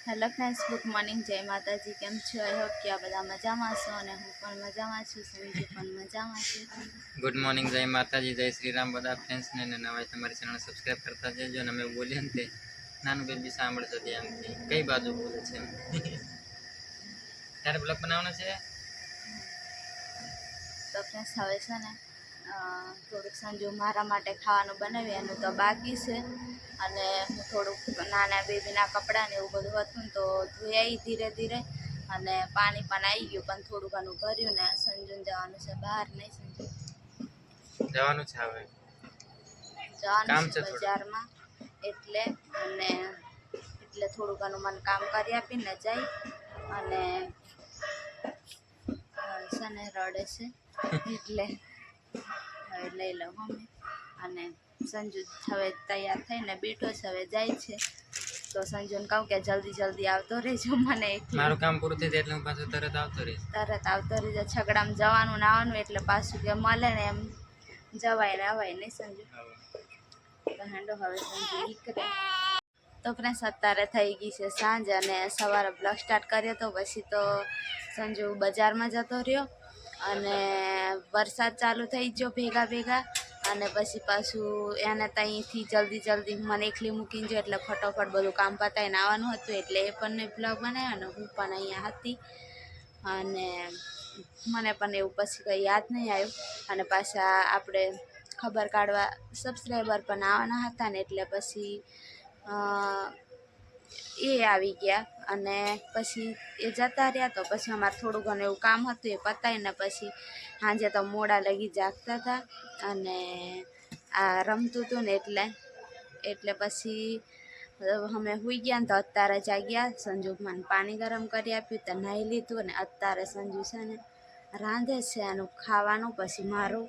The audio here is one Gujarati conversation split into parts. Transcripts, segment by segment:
હેલો ફ્રેન્ડ્સ, ગુડ મોર્નિંગ, જય માતાજી. કેમ છો? આઈ હોપ કે આ બધા મજામાં છો અને હું પણ મજામાં છું. સંજુ પણ મજામાં છે. ગુડ મોર્નિંગ, જય માતાજી, જય શ્રી રામ બધા ફ્રેન્ડ્સને ને નવા તમારી ચેનલ સબસ્ક્રાઈબ કરતા જજો. અને અમે બોલીએ ને તે નાનું બેબી સાંભળશે ત્યાંથી કઈ બાજુ બોલે છે ત્યારે બ્લોગ બનાવવાનો છે. તો ફ્રેન્ડ્સ હવે છે ને થોડુંક સંજુ મારા માટે ખાવાનું બનાવી એનું તો બાકી છે. અને હું થોડુંક નાના બેબીના કપડાં ને એવું બધું હતું ને તો ધોઈ આવી ધીરે ધીરે. અને પાણી પણ આવી ગયું, પણ થોડું ઘણું ભર્યું ને સંજુને જવાનું છે બહાર. નહીં સંજુ? જવાનું છે, હવે જવાનું છે બજારમાં, એટલે થોડું ઘણું મને કામ કરી આપીને જાય. અને છે ને રડે છે એટલે હવે લઈ લઉં મમ્મી. અને સંજુ હવે તૈયાર થઈને બેઠો છે, હવે જાય છે. તો સંજુને કહું કે જલ્દી જલ્દી આવતો રહેજો, મને મારું કામ પૂરું થઈ જાય એટલે હું પાછું તરત આવતો રહેજો. છગડામાં જવાનું નાવાનું એટલે પાછું કે મળે ને એમ જવાય ને અવાય. નહીં સંજુ? તો હેંડો હવે સંજુ નીકળે. તો ફ્રેન્ડ્સ અત્યારે થઈ ગઈ છે સાંજ અને સવારે બ્લોગ સ્ટાર્ટ કર્યો તો પછી તો સંજુ બજારમાં જતો રહ્યો અને વરસાદ ચાલુ થઈ ગયો ભેગા. અને પછી પાછું એને ત્યાંથી જલ્દી મને એકલી મૂકીને જો એટલે ફટોફટ બધું કામ પતાવીને આવવાનું હતું, એટલે એ પણ બ્લોગ બનાવ્યો અને હું પણ અહીંયા હતી. અને મને પણ એવું પછી કંઈ યાદ નહીં આવ્યું. અને પાછા આપણે ખબર કાઢવા સબસ્ક્રાઈબર પણ આવવાના હતા ને, એટલે પછી એ આવી ગયા. અને પછી એ જતા રહ્યા તો પછી અમારે થોડું ઘણું એવું કામ હતું, એ પતાવીને પછી સાંજે તો મોડા લગી જાગતા હતા. અને આ રમતું હતું ને એટલે પછી અમે સૂઈ ગયા ને તો અત્યારે જાગ્યા. સંજુ મને પાણી ગરમ કરી આપ્યું તો નાહી લીધું. ને અત્યારે સંજુ છે ને રાંધે છે એનું ખાવાનું, પછી મારું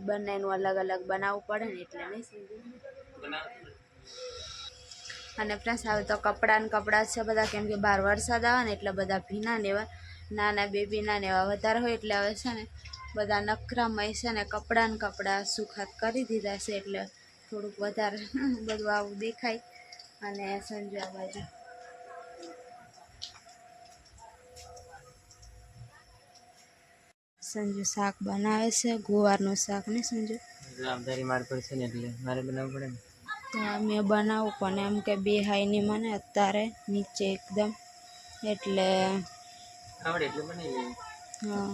બંનેનું અલગ અલગ બનાવવું પડે ને એટલે. નહીં સંજુ? અને પ્લસ હવે તો કપડાં છે બધા, કેમ કે બહાર વરસાદ આવે ને એટલે બધા ભીના ને એવા નાના બેબીના ને એવા વધારે હોય. એટલે હવે છે ને બધા નખરામય છે ને કપડાં સુખાત કરી દીધા છે, એટલે થોડુંક વધારે બધું આવું દેખાય. અને સંજુ આ બાજુ સંજુ શાક બનાવે છે, ગુવારનું શાક. ને સંજુ જવાબદારી મારી પર છે ને એટલે મારે બનાવવું પડે ને. તો મેં બનાવું પણ એમ કે બેહાય નહીં મને અત્યારે નીચે એકદમ, એટલે આવડે એટલું બનાવી લઈએ. હા,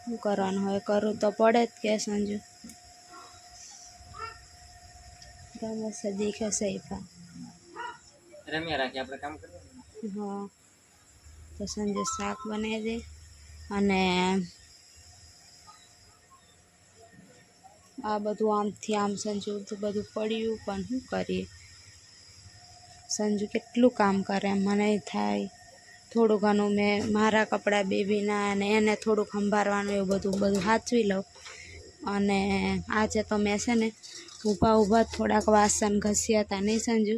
શું કરવાનું હોય, કરવું તો પડે જ કે સંજુ. ગમે છે દેખે સૈફા રમ્યા રાખીએ આપણે કામ કરવાનું. હા, તો સંજુ શાક બનાવી દે. અને આ બધું આમથી આમ સંજુ બધું પડ્યું, પણ શું કરીએ. સંજુ કેટલું કામ કરે મને થાય. થોડું ઘણું મેં મારા કપડાં બેબીના અને એને થોડુંક સંભાળવાનું એવું બધું સાચવી લઉં. અને આજે તો મેં છે ને ઊભા થોડાક વાસણ ઘસ્યા હતા. નહીં સંજુ?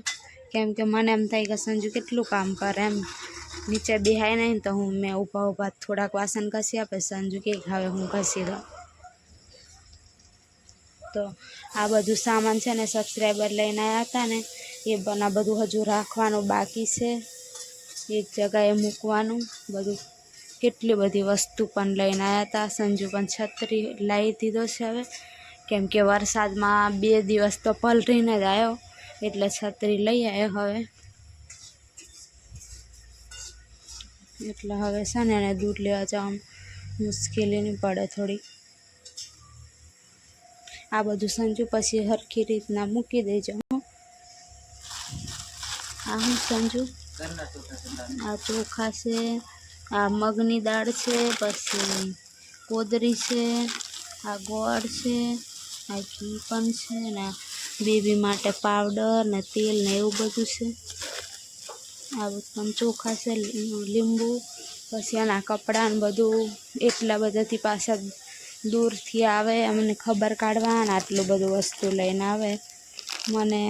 કેમ કે મને એમ થાય કે સંજુ કેટલું કામ કરે એમ, નીચે બેહાય નહીં તો મેં ઊભા થોડાક વાસણ ઘસ્યા. પછી સંજુ કે હવે હું ઘસી દઉં. તો આ બધું સામાન છે ને સબસ્ક્રાઈબર લઈને આવ્યા હતા ને, એ પણ આ બધું હજુ રાખવાનું બાકી છે, એક જગાએ મૂકવાનું બધું. કેટલી બધી વસ્તુ પણ લઈને આવ્યા હતા. સંજુ પણ છત્રી લાવી દીધો છે હવે, કેમ કે વરસાદમાં 2 દિવસ તો પલળીને જ આવ્યો, એટલે છત્રી લઈ આવ્યો હવે. એટલે હવે છે ને એને દૂધ લેવા જવામાં મુશ્કેલી નહીં પડે થોડી. આ બધું સંજુ પછી સરખી રીતના મૂકી દેજો. આ હું સંજુ આ ચોખા છે, આ મગની દાળ છે, પછી કોદરી છે, આ ગોળ છે, આ ઘી પણ છે, ને બેબી માટે પાવડર ને તેલ ને એવું બધું છે. આ બધું ચોખા છે, લીંબુ, પછી એના કપડાં ને બધું એટલા બધાથી પાછા દૂરથી આવે અમને ખબર કાઢવા, ને આટલું બધું વસ્તુ લઈને આવે. મને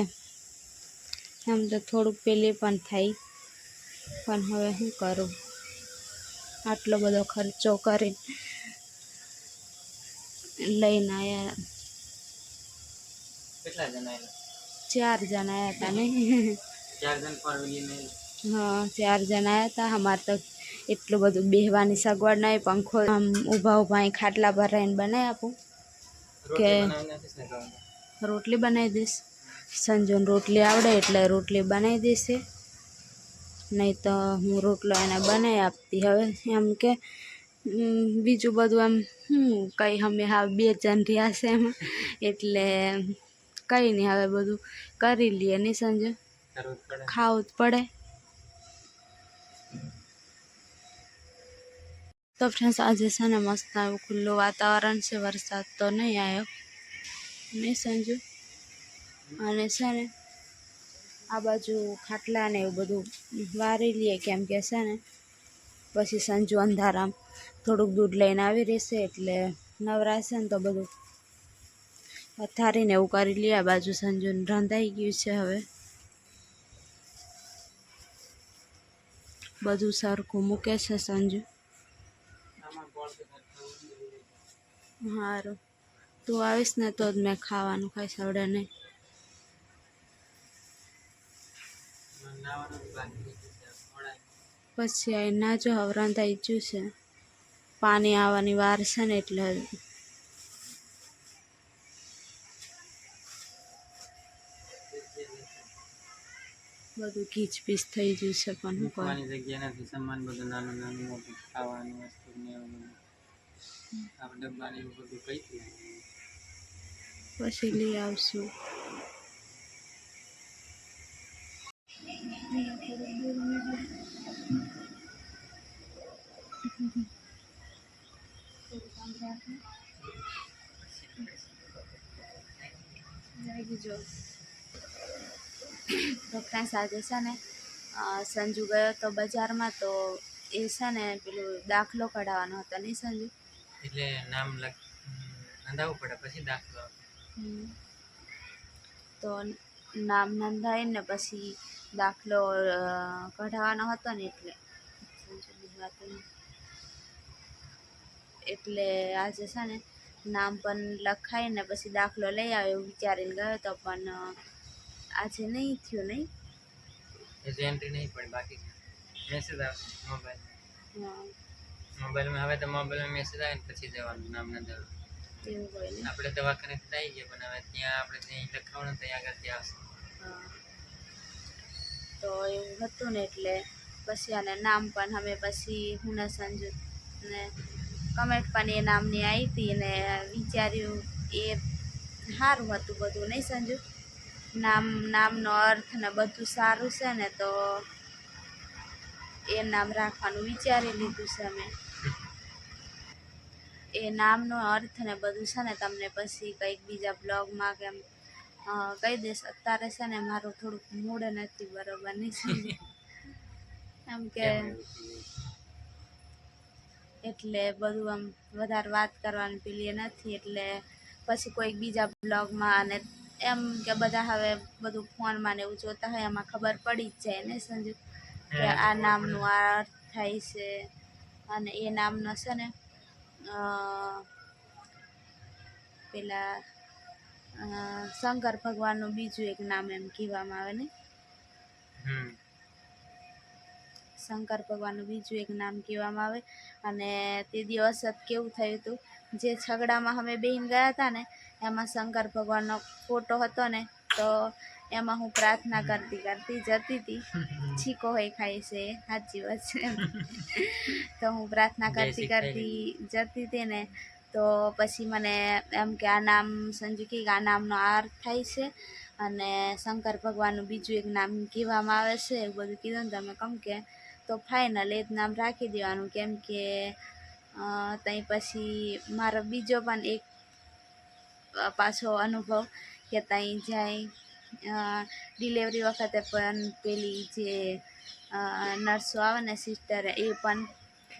એમ તો થોડુંક પેલી પણ થાય, પણ હવે શું કરું, આટલો બધો ખર્ચો કરી લઈને આવ્યા. કેટલા જણા આવ્યા? 4 જણા આવ્યા હતા. નહીં 4 જણ પર લઈને હા 4 જણા આવ્યા હતા. અમારે તો એટલું બધું બેહવાની સગવડ નહીં, પંખો આમ ઊભા ઊભા અહીં ખાટલા પર રહીને બનાવી આપું કે રોટલી બનાવીને આપીશ ને કહું. રોટલી બનાવી દઈશ. સંજુને રોટલી આવડે એટલે રોટલી બનાવી દેશે, નહીં તો હું રોટલો એને બનાવી આપતી. હવે એમ કે બીજું બધું એમ કંઈ અમે હા 2 જણ રહ્યા છે એમાં, એટલે કંઈ નહીં, હવે બધું કરી લઈએ નહીં સંજુ, કરવું જ પડે. ખાવું જ પડે. તો ફ્રેન્ડ્સ આજે છે ને મસ્ત એવું ખુલ્લું વાતાવરણ છે, વરસાદ તો નહીં આવ્યો નહીં સંજુ. અને છે ને આ બાજુ ખાટલા ને એવું બધું વારી લઈએ, કેમ કે છે ને પછી સંજુ અંધારામ થોડુંક દૂધ લઈને આવી રહેશે, એટલે નવરાશે ને તો બધું પથારીને એવું કરી લઈએ. આ બાજુ સંજુને રંધાઈ ગયું છે, હવે બધું સરખું મૂકે છે સંજુ. સારું, તું આવીશ ને તો જ મેં ખાવાનું ખાઈશ, આવડે નહીં. પછી અહીં ના જો હવે રંધાઈ ગયું છે, પાણી આવવાની વાર છે ને એટલે બધું ઘીચ પીચ થઈ ગયું છે. પણ હું કરું, મૂકવાની જગ્યા નથી, સામાન બધું નાનું નાનું મોટું ખાવાનું વસ્તુ ને એવું બધું. આપણે ડબ્બાને એવું બધું કઈ પછી લઈ આવશું. જો તો ફ્રેન્ડ્સ આજે છે ને સંજુ ગયો તો બજારમાં, તો એ છે ને પેલું દાખલો કઢાવવાનો હતો નહીં સંજુ, એટલે નામ નોંધાવવું પડે પછી દાખલો. તો નામ નોંધાવીને પછી દાખલો કઢાવવાનો હતો ને, એટલે આજે છે ને નામ પણ લખાઈને પછી દાખલો લઈ આવ્યો એવું વિચારીને ગયો તો, પણ આજે નહીં થયું નહીં. હજી એન્ટ્રી નહીં પડી, બાકી મેસેજ આવશે મોબાઈલ. હા મોબાઈલમાં હવે તો મોબાઈલમાં મેસેજ આવે ને પછી જવાનું નામ નોંધાવવાનું. એવું હોય ને. આપણે દવાખાને આવી ગયા, પણ હવે ત્યાં આપણે ત્યાં લખાવવાનું ત્યાં આગળથી આવશે. હા તો એવું હતું ને, એટલે પછી આને નામ પણ અમે પછી હું ને સંજુ ને કમેન્ટ પણ એ નામની આવી હતી ને વિચાર્યું એ સારું હતું બધું નહીં સંજુ. નામનો અર્થ ને બધું સારું છે ને, તો એ નામ રાખવાનું વિચારી લીધું છે અમે. એ નામનો અર્થ ને બધું છે ને તમને પછી કંઈક બીજા બ્લોગમાં કેમ કહી દઈશ. અત્યારે છે ને મારું થોડુંક મૂડ નથી બરોબર નહીં સમજ, એમ કે એટલે બધું આમ વધારે વાત કરવાની પેલી નથી, એટલે પછી કોઈક બીજા બ્લોગમાં અને એમ કે બધા હવે બધું ફોનમાં ને એવું જોતા હોય, એમાં ખબર પડી જ જાય ને સંજુ કે આ નામનું આ અર્થ થાય છે. અને એ નામનો છે ને પેલા શંકર ભગવાનનું બીજું એક નામ એમ કહેવામાં આવે ને, શંકર ભગવાનનું બીજું એક નામ કહેવામાં આવે. અને તે દિવસ કેવું થયું હતું, જે છગડામાં અમે બેહીને ગયા હતા ને, એમાં શંકર ભગવાનનો ફોટો હતો ને, તો એમાં હું પ્રાર્થના કરતી કરતી જતી હતી. છીકો હોય ખાય છે, સાચી વાત છે. તો હું પ્રાર્થના કરતી કરતી જતી હતી ને, તો પછી મને એમ કે આ નામ સંજુ કે આ નામનો આ અર્થ થાય છે અને શંકર ભગવાનનું બીજું એક નામ કહેવામાં આવે છે, એવું બધું કીધું ને તમે કમ કે તો ફાઇનલ એ જ નામ રાખી દેવાનું. કેમ કે ત્યાં પછી મારો બીજો પણ એક પાછો અનુભવ કે ત્યાં જાય ડિલેવરી વખતે પણ પેલી જે નર્સો આવે ને સિસ્ટર, એ પણ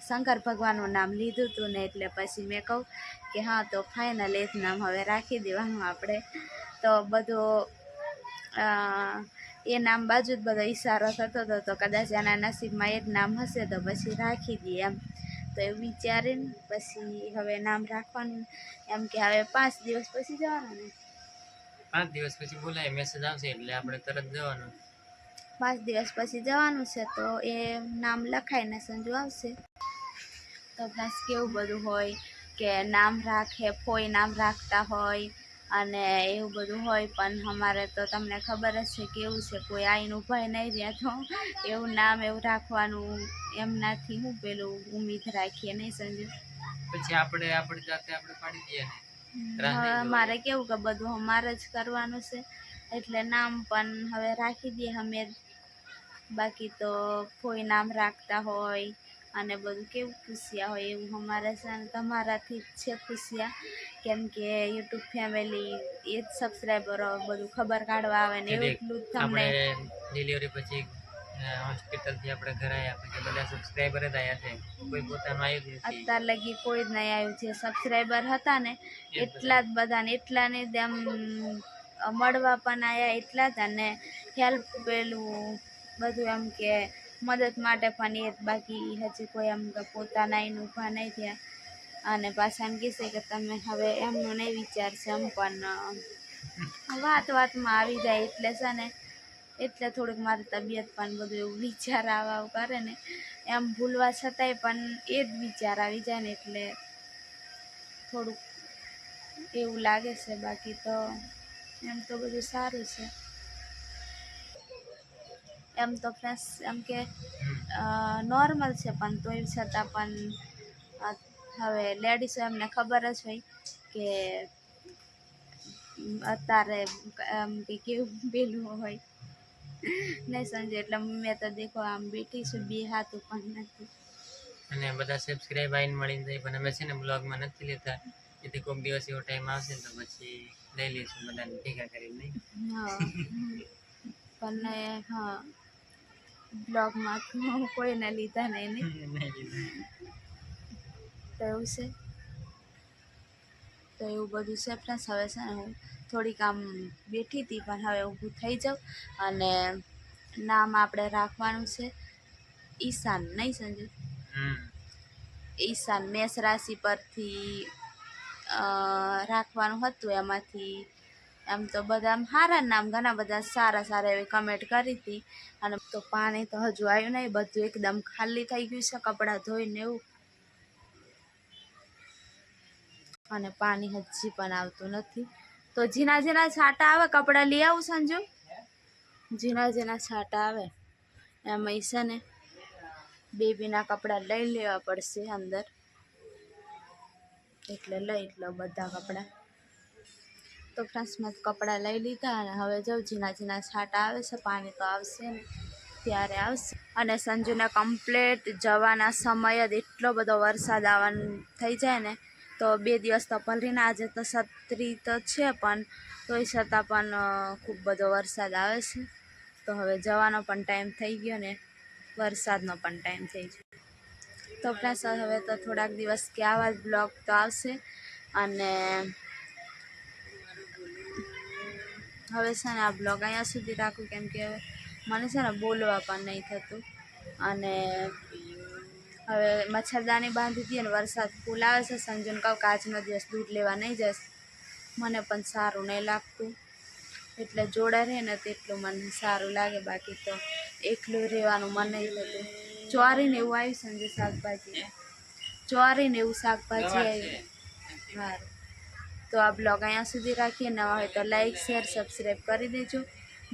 શંકર ભગવાનનું નામ લીધું હતું ને, એટલે પછી મેં કહું કે હા તો ફાઇનલ એ જ નામ હવે રાખી દેવાનું આપણે. તો બધો એ નામ બાજુ જ બધો ઈશારો થતો હતો, તો કદાચ એના નસીબમાં એ જ નામ હશે તો પછી રાખી દઈએ એમ. તો એવું વિચારીને પછી હવે નામ રાખવાનું એમ કે હવે 5 દિવસ પછી જવાનું ને, 5 દિવસ પછી બોલાય મેસેજ આવશે એટલે આપણે તરત જવાનું. 5 દિવસ પછી જવાનું છે, તો એ નામ લખાઈને સંજુ આવશે. તો પ્લસ કેવું બધું હોય કે નામ રાખે, કોઈ નામ રાખતા હોય અને એવું બધું હોય, પણ અમારે તો તમને ખબર જ છે કેવું છે, કોઈ આઈને ઊભાય નહીં રહ્યા તો એવું નામ એવું રાખવાનું એમનાથી હું પેલું ઉમ્મીદ રાખીએ નહીં સંજુ. પછી આપણે જાતે આપણે પાડી દઈએ ને, રાહ હવે નહીં અમારે જોવાય. કેવું કે બધું અમારે જ કરવાનું છે, એટલે નામ પણ હવે રાખી દઈએ અમે. બાકી તો કોઈ નામ રાખતા હોય અને બધું કેવું ખુશિયા હોય એવું અમારે છે ને તમારાથી જ છે ખુશિયા, કેમ કે યુટ્યુબ ફેમિલી એ જ સબસ્ક્રાઈબરો બધું ખબર કાઢવા આવે ને એટલું જ તમને. આપણે ડિલિવરી પછી હોસ્પિટલથી આપણે ઘરે આવ્યા પછી બધા સબસ્ક્રાઈબર જ આવ્યા છે, કોઈ પોતાનું આવ્યું જ નથી. અત્યાર લગી કોઈ જ નહીં આવ્યું. જે સબસ્ક્રાઈબર હતા ને એટલા જ બધાને, એટલાને જ એમ મળવા પણ આવ્યા એટલા જ, અને હેલ્પ પેલું બધું એમ કે મદદ માટે પણ એ જ. બાકી હજી કોઈ એમ કે પોતાના આઈને ઊભા નહીં થયા. અને પાછા એમ કહેશે કે તમે હવે એમનું નહીં વિચારશે, એમ પણ વાતમાં આવી જાય એટલે છે ને, એટલે થોડીક મારી તબિયત પણ બધું એવું વિચાર આવ કરે ને, એમ ભૂલવા છતાંય પણ એ જ વિચાર આવી જાય ને, એટલે થોડુંક એવું લાગે છે. બાકી તો એમ તો બધું સારું છે. એમ તો ફ્રેન્ડ્સ એમ કે નોર્મલ છે, પણ તોય છતાં પણ હવે લેડીઝો એમને ખબર જ હોય કે અત્યારે એમ કે કેવું પેલું હોય નહીં સમજે. એટલે મેં તો દેખો આમ બેઠી છું, બે હાથ પણ નથી. અને બધા સબસ્ક્રાઈબ આઈને મળીને જાય, પણ અમે છે ને બ્લોગમાં નથી લેતા, એથી કોઈક દિવસ એવો ટાઈમ આવશે ને તો પછી લઈ લઈશું બધાને ભેગા કરીને. હા પણ હા, બ્લોગમાં કોઈને લીધા નહીં તો એવું છે. તો એવું બધું છે ફ્રેન્ડ્સ. હવે છે ને હું થોડીક આમ બેઠી હતી, પણ હવે ઊભું થઈ જાઉં અને નામ આપણે રાખવાનું છે ઈશાન, નહીં સંજુ? ઈશાન મેષ રાશિ પરથી રાખવાનું હતું. એમાંથી એમ તો બધા સારા નામ, ઘણા બધા સારા સારા એવી કમેન્ટ કરી હતી. અને તો પાણી તો હજુ આવ્યું નહીં, બધું એકદમ ખાલી થઈ ગયું છે, કપડાં ધોઈને એવું, અને પાણી હજી પણ આવતું નથી. તો ઝીણા ઝીણા છાંટા આવે, કપડાં લઈ આવું સંજુ? ઝીણા ઝીણા છાંટા આવે એમાં છે ને બેબીના કપડાં લઈ લેવા પડશે અંદર, એટલે લઈ લો બધા કપડાં. તો ફ્રેન્ડ્સમાં કપડાં લઈ લીધા, અને હવે જો ઝીણા ઝીણા છાંટા આવે છે, પાણી તો આવશે ને ત્યારે આવશે. અને સંજુને કમ્પ્લેટ જવાના સમય જ એટલો બધો વરસાદ આવવાનું થઈ જાય ને, તો 2 દિવસ તો પલરીને, આજે તો છત્રી તો છે, પણ તોય છતાં પણ ખૂબ બધો વરસાદ આવે છે. તો હવે જવાનો પણ ટાઈમ થઈ ગયો ને વરસાદનો પણ ટાઈમ થઈ ગયો. તો પ્લસ હવે તો થોડાક દિવસ કે આવા જ બ્લોગ તો આવશે. અને હવે છે ને આ બ્લોગ અહીંયા સુધી રાખું, કેમ કે મને છે ને બોલવા પણ નહીં થતું. અને હવે મચ્છરદાની બાંધી દઈએ ને, વરસાદ ફૂલ આવે છે. સંજુને કહું કે આજનો દિવસ દૂધ લેવા નહીં જઈશ, મને પણ સારું નહીં લાગતું, એટલે જોડે રહે ને તેટલું મને સારું લાગે. બાકી તો એકલું રહેવાનું મન નહીં થતું. ચોરીને એવું આવ્યું સંજુ, શાકભાજી ચોરીને એવું શાકભાજી આવ્યું. સારું, તો આ બ્લોગ અહીંયા સુધી રાખીએ. નવા હોય તો લાઈક, શેર, સબસ્ક્રાઈબ કરી દેજો.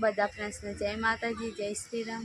બધા ફ્રેન્ડ્સને જય માતાજી, જય શ્રી રામ.